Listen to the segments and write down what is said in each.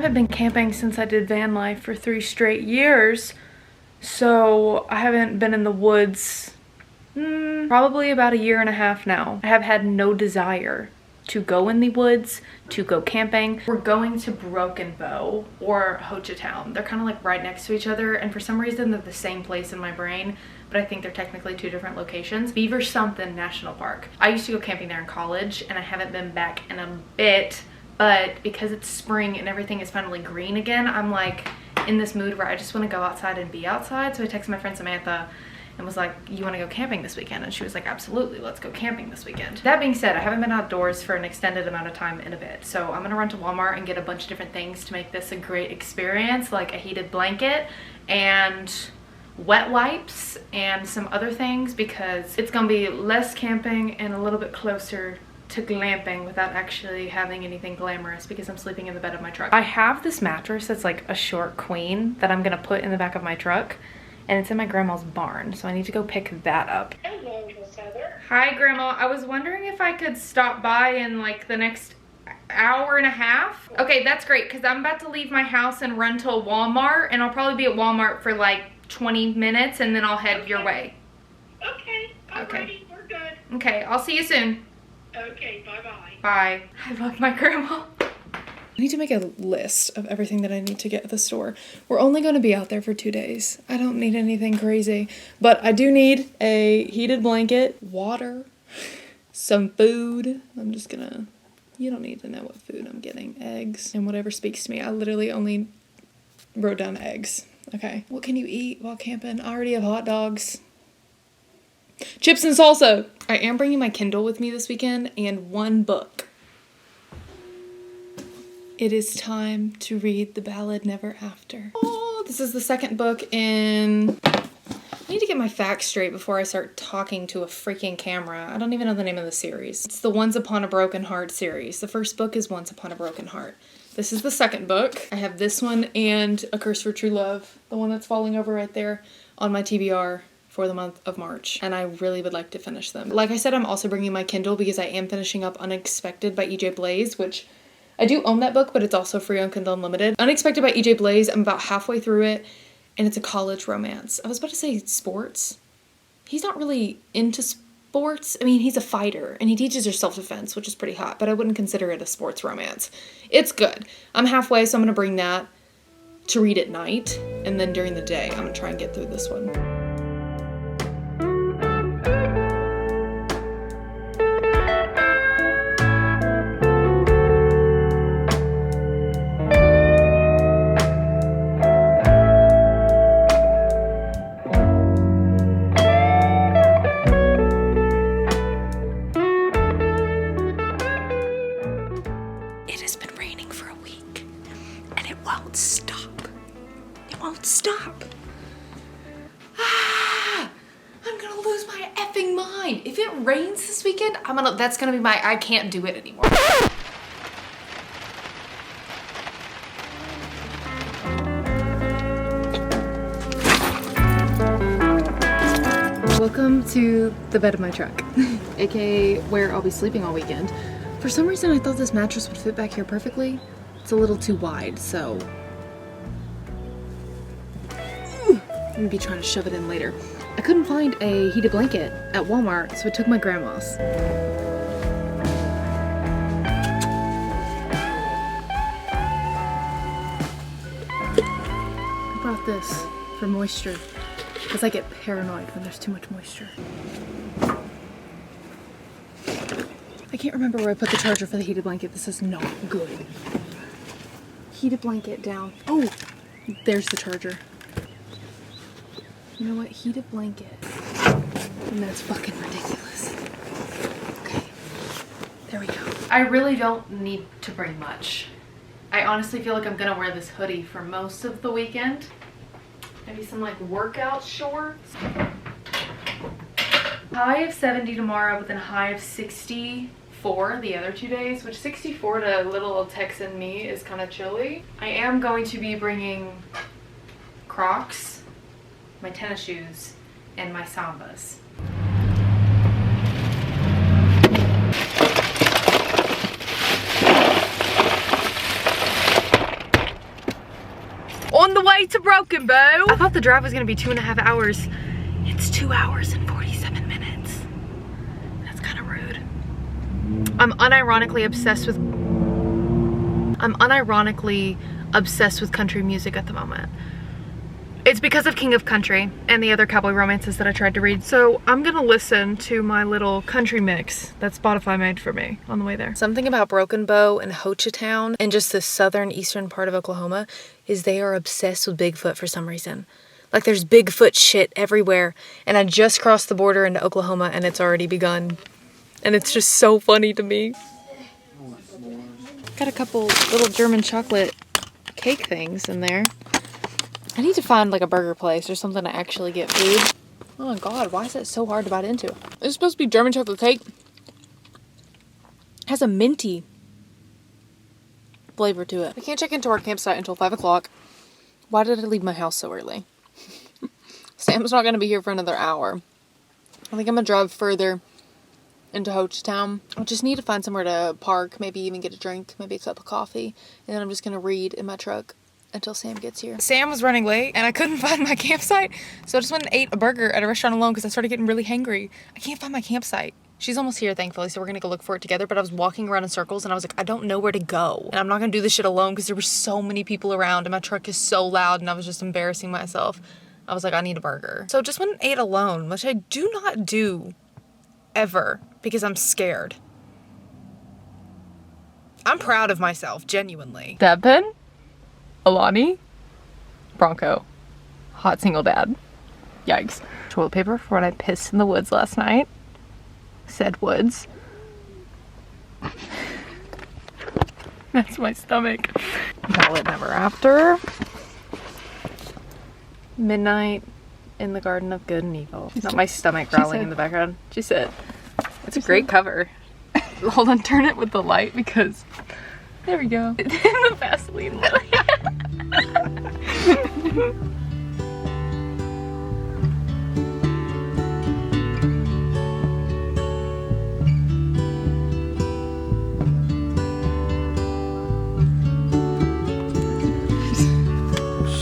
haven't been camping since I did van life for 3 straight years, so I haven't been in the woods probably about 1.5 years now. I have had no desire to go in the woods, to go camping. We're going to Broken Bow or Ho-Chi-Town. They're kind of like right next to each other, and for some reason they're the same place in my brain, but I think they're technically 2 different locations. Beaver Something National Park. I used to go camping there in college, and I haven't been back in a bit, but because it's spring and everything is finally green again, I'm like in this mood where I just want to go outside and be outside. So I texted my friend Samantha and was like, you want to go camping this weekend? And she was like, absolutely, let's go camping this weekend. That being said, I haven't been outdoors for an extended amount of time in a bit, so I'm gonna run to Walmart and get a bunch of different things to make this a great experience, like a heated blanket and wet wipes and some other things, because it's gonna be less camping and a little bit closer to glamping without actually having anything glamorous, because I'm sleeping in the bed of my truck. I have this mattress that's like a short queen that I'm gonna put in the back of my truck, and it's in my grandma's barn, so I need to go pick that up. Hello, Miss Heather. Hi, Grandma. I was wondering if I could stop by in like the next 1.5 hours. Okay, that's great, because I'm about to leave my house and run to a Walmart, and I'll probably be at Walmart for like 20 minutes, and then I'll head your way. Okay. Alrighty, we're good. Okay, I'll see you soon. Okay, bye-bye. Bye. I love my grandma. I need to make a list of everything that I need to get at the store. We're only going to be out there for 2 days. I don't need anything crazy, but I do need a heated blanket, water, some food. I'm just gonna, you don't need to know what food I'm getting. Eggs and whatever speaks to me. I literally only wrote down eggs. Okay. What can you eat while camping? I already have hot dogs. Chips and salsa. I am bringing my Kindle with me this weekend and 1 book. It is time to read the ballad Never After. Oh, this is the 2nd book in... I need to get my facts straight before I start talking to a freaking camera. I don't even know the name of the series. It's the Once Upon a Broken Heart series. The 1st book is Once Upon a Broken Heart. This is the 2nd book. I have this one and A Curse for True Love, the one that's falling over right there, on my TBR for the month of March, and I really would like to finish them. Like I said, I'm also bringing my Kindle because I am finishing up Unexpected by E.J. Blaze, which I do own that book, but it's also free on Kindle Unlimited. Unexpected by E.J. Blaze, I'm about halfway through it, and it's a college romance. I was about to say sports. He's not really into sports. I mean, he's a fighter, and he teaches her self-defense, which is pretty hot, but I wouldn't consider it a sports romance. It's good. I'm halfway, so I'm gonna bring that to read at night, and then during the day, I'm gonna try and get through this one. Stop. I'm gonna lose my effing mind. If it rains this weekend, that's gonna be my, I can't do it anymore. Welcome to the bed of my truck, aka where I'll be sleeping all weekend. For some reason, I thought this mattress would fit back here perfectly. It's a little too wide, so I'm gonna be trying to shove it in later. I couldn't find a heated blanket at Walmart, so I took my grandma's. I brought this for moisture, because I get paranoid when there's too much moisture. I can't remember where I put the charger for the heated blanket. This is not good. Heated blanket down. Oh, there's the charger. You know what? Heated blanket. And that's fucking ridiculous. Okay. There we go. I really don't need to bring much. I honestly feel like I'm gonna wear this hoodie for most of the weekend. Maybe some like workout shorts. High of 70 tomorrow, but then high of 64 the other 2 days, which 64 to little old Texan me is kind of chilly. I am going to be bringing Crocs, my tennis shoes, and my Sambas. to Broken Bow. I thought the drive was gonna be 2.5 hours. It's 2 hours and 47 minutes. That's kind of rude. I'm unironically obsessed with country music at the moment. It's because of King of Country and the other cowboy romances that I tried to read. So I'm gonna listen to my little country mix that Spotify made for me on the way there. Something about Broken Bow and Hochatown and just the southern eastern part of Oklahoma is they are obsessed with Bigfoot for some reason. Like there's Bigfoot shit everywhere. And I just crossed the border into Oklahoma and it's already begun. And it's just so funny to me. Got a couple little German chocolate cake things in there. I need to find like a burger place or something to actually get food. Oh my god, why is it so hard to bite into? It's supposed to be German chocolate cake. It has a minty flavor to it. We can't check into our campsite until 5 o'clock. Why did I leave my house so early? Sam's not going to be here for another hour. I think I'm going to drive further into Hochatown. I just need to find somewhere to park, maybe even get a drink, maybe a cup of coffee. And then I'm just going to read in my truck until Sam gets here. Sam was running late and I couldn't find my campsite, so I just went and ate a burger at a restaurant alone because I started getting really hangry. I can't find my campsite. She's almost here, thankfully, so we're gonna go look for it together, but I was walking around in circles and I was like, I don't know where to go. And I'm not gonna do this shit alone because there were so many people around and my truck is so loud and I was just embarrassing myself. I was like, I need a burger. So just went and ate alone, which I do not do ever because I'm scared. I'm proud of myself, genuinely. Devin? Alani, Bronco, hot single dad. Yikes. Toilet paper for when I pissed in the woods last night. Said woods. That's my stomach. Ballad Never After. Midnight in the Garden of Good and Evil. Not my stomach growling in the background. She said, it's a great cover. Hold on, turn it with the light because there we go. The Vaseline lily.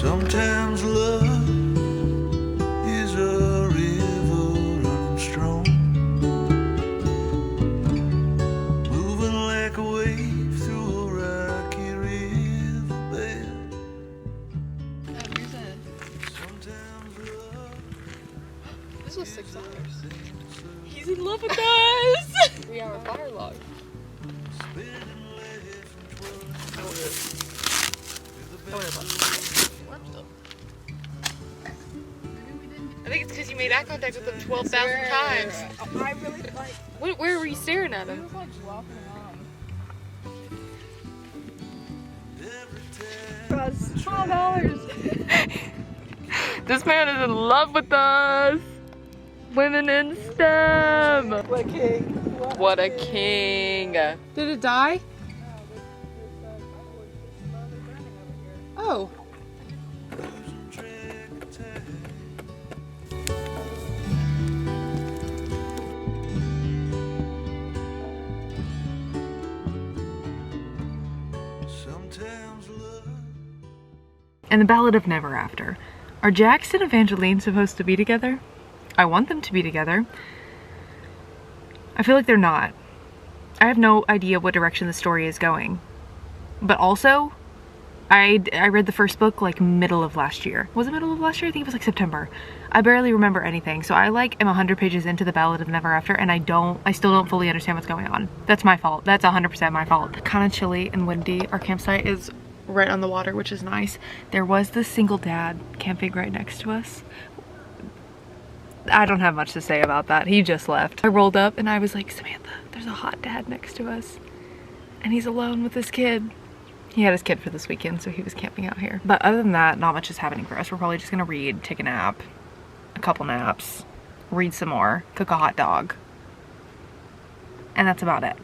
Sometimes love is a river running strong, moving like a wave through a rocky riverbed. Sometimes love. This was $6. He's in love with us! 3 hour fire log. I think it's because you made eye contact with him 12,000 times. I really like. Where were you staring at him? was like walking around. $12. This man is in love with us. Women in STEM. What a king. What a king. Did it die? Oh. Sometimes love. And the Ballad of Never After. Are Jax and Evangeline supposed to be together? I want them to be together. I feel like they're not. I have no idea what direction the story is going. But also, I read the first book like middle of last year. Was it middle of last year? I think it was like September. I barely remember anything. So I like am 100 pages into the Ballad of Never After and I still don't fully understand what's going on. That's my fault. That's 100% my fault. Kind of chilly and windy. Our campsite is right on the water, which is nice. There was this single dad camping right next to us. I don't have much to say about that. He just left. I rolled up and I was like, Samantha, there's a hot dad next to us and he's alone with his kid. He had his kid for this weekend, so he was camping out here. But other than that, not much is happening for us. We're probably just gonna read, take a nap, a couple naps, read some more, cook a hot dog. And that's about it.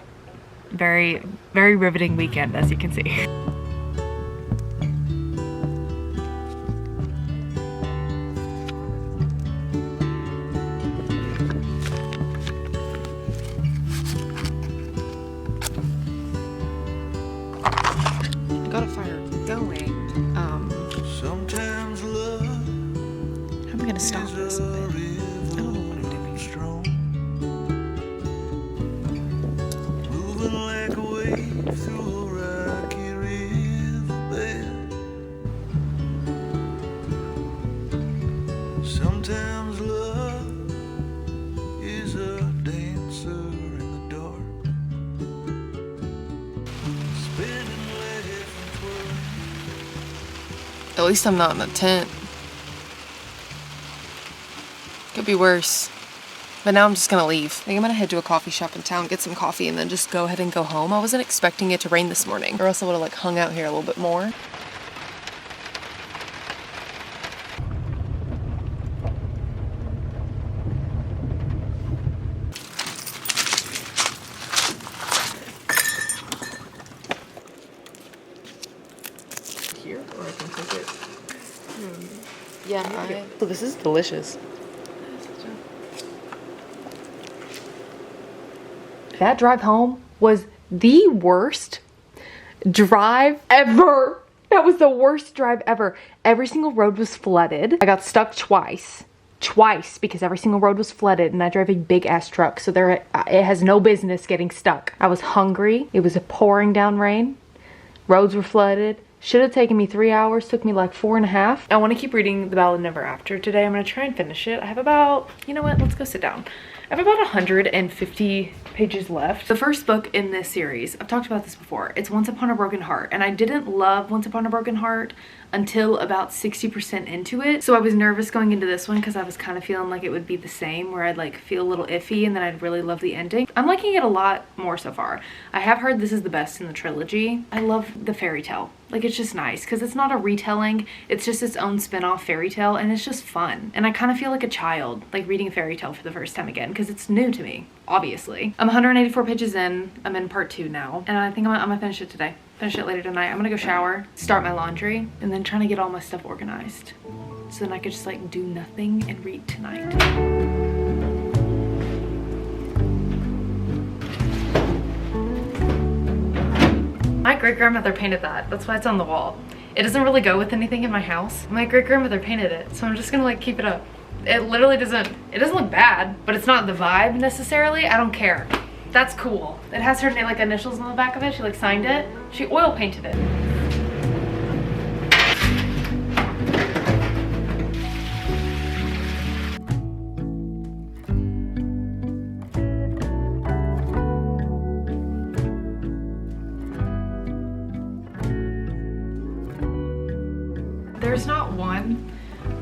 Very, very riveting weekend, as you can see. Got a fire going. Sometimes At least I'm not in a tent. Could be worse. But now I'm just gonna leave. I think I'm gonna head to a coffee shop in town, get some coffee, and then just go ahead and go home. I wasn't expecting it to rain this morning, or else I would've like hung out here a little bit more. Here, or I can take it. Yeah, oh, this is delicious. That drive home was the worst drive ever. That was the worst drive ever. Every single road was flooded. I got stuck twice because every single road was flooded, and I drive a big ass truck, so it has no business getting stuck. I was hungry. It was a pouring down rain. Roads were flooded. Should have taken me 3 hours, took me like 4.5. I want to keep reading The Ballad Never After today. I'm going to try and finish it. I have about, you know what, let's go sit down. I have about 150 pages left. The first book in this series, I've talked about this before, it's Once Upon a Broken Heart, and I didn't love Once Upon a Broken Heart until about 60% into it. So I was nervous going into this one because I was kind of feeling like it would be the same, where I'd like feel a little iffy and then I'd really love the ending. I'm liking it a lot more so far. I have heard this is the best in the trilogy. I love the fairy tale. Like, it's just nice because it's not a retelling, it's just its own spin-off fairy tale, and it's just fun. And I kind of feel like a child, like reading a fairy tale for the first time again, because it's new to me, obviously. I'm 184 pages in, I'm in part 2 now, and I think I'm gonna finish it today. Finish it later tonight. I'm gonna go shower, start my laundry, and then trying to get all my stuff organized. So then I could just like do nothing and read tonight. My great-grandmother painted that. That's why it's on the wall. It doesn't really go with anything in my house. My great-grandmother painted it, so I'm just gonna like keep it up. It literally doesn't look bad, but it's not the vibe necessarily. I don't care. That's cool. It has her like initials on the back of it. She like signed it. She oil painted it. There's not one,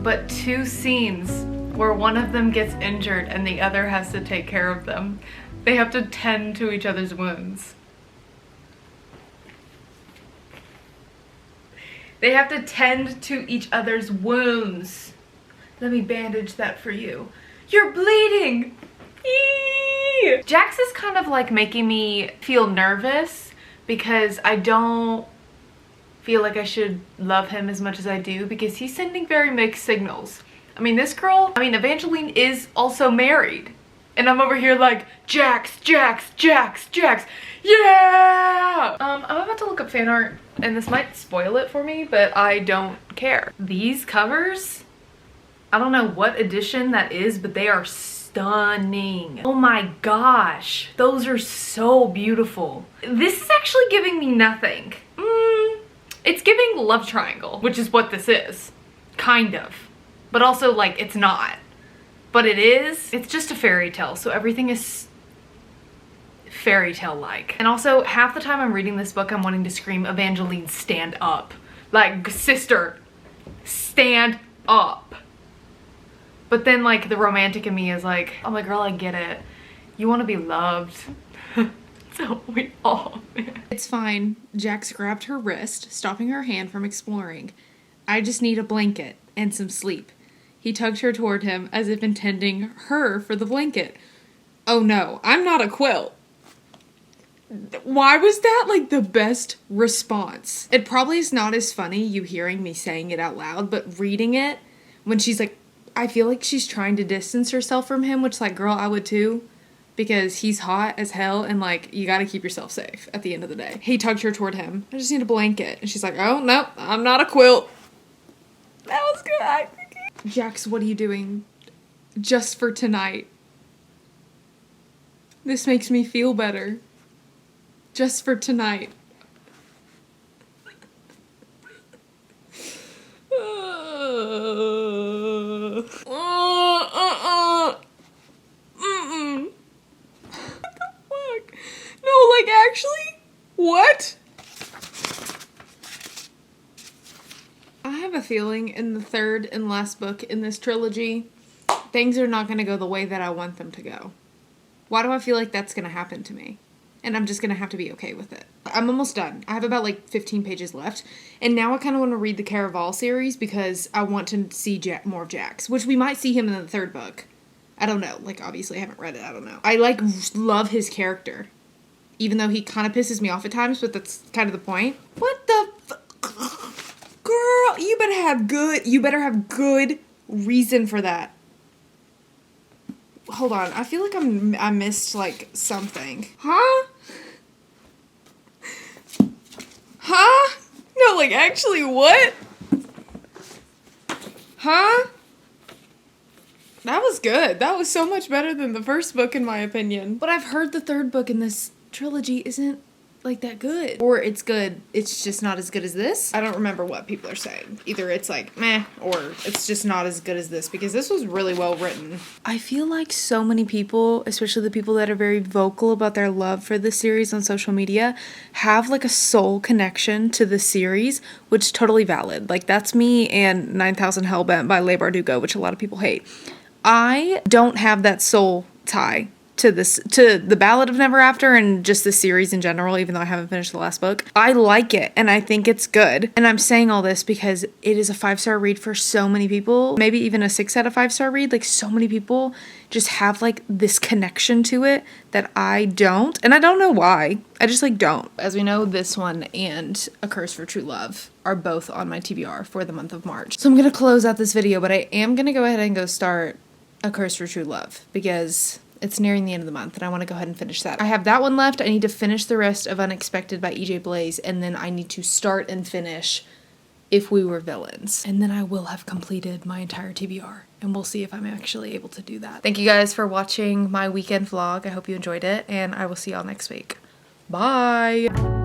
but 2 scenes where one of them gets injured and the other has to take care of them. They have to tend to each other's wounds. They have to tend to each other's wounds. Let me bandage that for you. You're bleeding! Eee! Jax is kind of like making me feel nervous because I don't feel like I should love him as much as I do, because he's sending very mixed signals. I mean, this girl, Evangeline is also married. And I'm over here like, Jax, Jax, Jax, Jax, yeah! I'm about to look up fan art, and this might spoil it for me, but I don't care. These covers, I don't know what edition that is, but they are stunning. Oh my gosh, those are so beautiful. This is actually giving me nothing. It's giving love triangle, which is what this is, kind of. But also like, it's not. But it is. It's just a fairy tale, so everything is fairy tale like. And also, half the time I'm reading this book, I'm wanting to scream, Evangeline, stand up. Like, sister, stand up. But then like the romantic in me is like, oh my girl, I get it. You want to be loved. So we all. It's fine. Jax grabbed her wrist, stopping her hand from exploring. I just need a blanket and some sleep. He tugged her toward him as if intending her for the blanket. Oh no, I'm not a quilt. Why was that like the best response? It probably is not as funny you hearing me saying it out loud, but reading it when she's like, I feel like she's trying to distance herself from him, which like, girl, I would too. Because he's hot as hell and like, you gotta keep yourself safe at the end of the day. He tugged her toward him. I just need a blanket. And she's like, oh no, I'm not a quilt. That was good. Jax, what are you doing? Just for tonight. This makes me feel better. Just for tonight. No, like actually? What? I have a feeling in the third and last book in this trilogy, things are not going to go the way that I want them to go. Why do I feel like that's going to happen to me? And I'm just going to have to be okay with it. I'm almost done. I have about like 15 pages left. And now I kind of want to read the Caraval series because I want to see more of Jax, which we might see him in the third book. I don't know. Like, obviously I haven't read it. I don't know. I like love his character. Even though he kind of pisses me off at times, but that's kind of the point. What the girl, you better have good reason for that. Hold on, I feel like I missed like something. Huh? Huh? No, like actually what? Huh? That was good. That was so much better than the first book in my opinion. But I've heard the third book in this trilogy isn't like that good. Or it's good, it's just not as good as this. I don't remember what people are saying. Either it's like meh, or it's just not as good as this, because this was really well written. I feel like so many people, especially the people that are very vocal about their love for this series on social media, have like a soul connection to the series, which is totally valid. Like that's me and 9000 Hellbent by Leigh Bardugo, which a lot of people hate. I don't have that soul tie to the Ballad of Never After and just the series in general, even though I haven't finished the last book. I like it and I think it's good. And I'm saying all this because it is a 5-star read for so many people, maybe even a 6 out of 5-star read. Like so many people just have like this connection to it that I don't, and I don't know why. I just like don't. As we know, this one and A Curse for True Love are both on my TBR for the month of March. So I'm gonna close out this video, but I am gonna go ahead and go start A Curse for True Love because it's nearing the end of the month and I want to go ahead and finish that. I have that one left. I need to finish the rest of Unexpected by EJ Blaze, and then I need to start and finish If We Were Villains. And then I will have completed my entire TBR, and we'll see if I'm actually able to do that. Thank you guys for watching my weekend vlog. I hope you enjoyed it, and I will see y'all next week. Bye!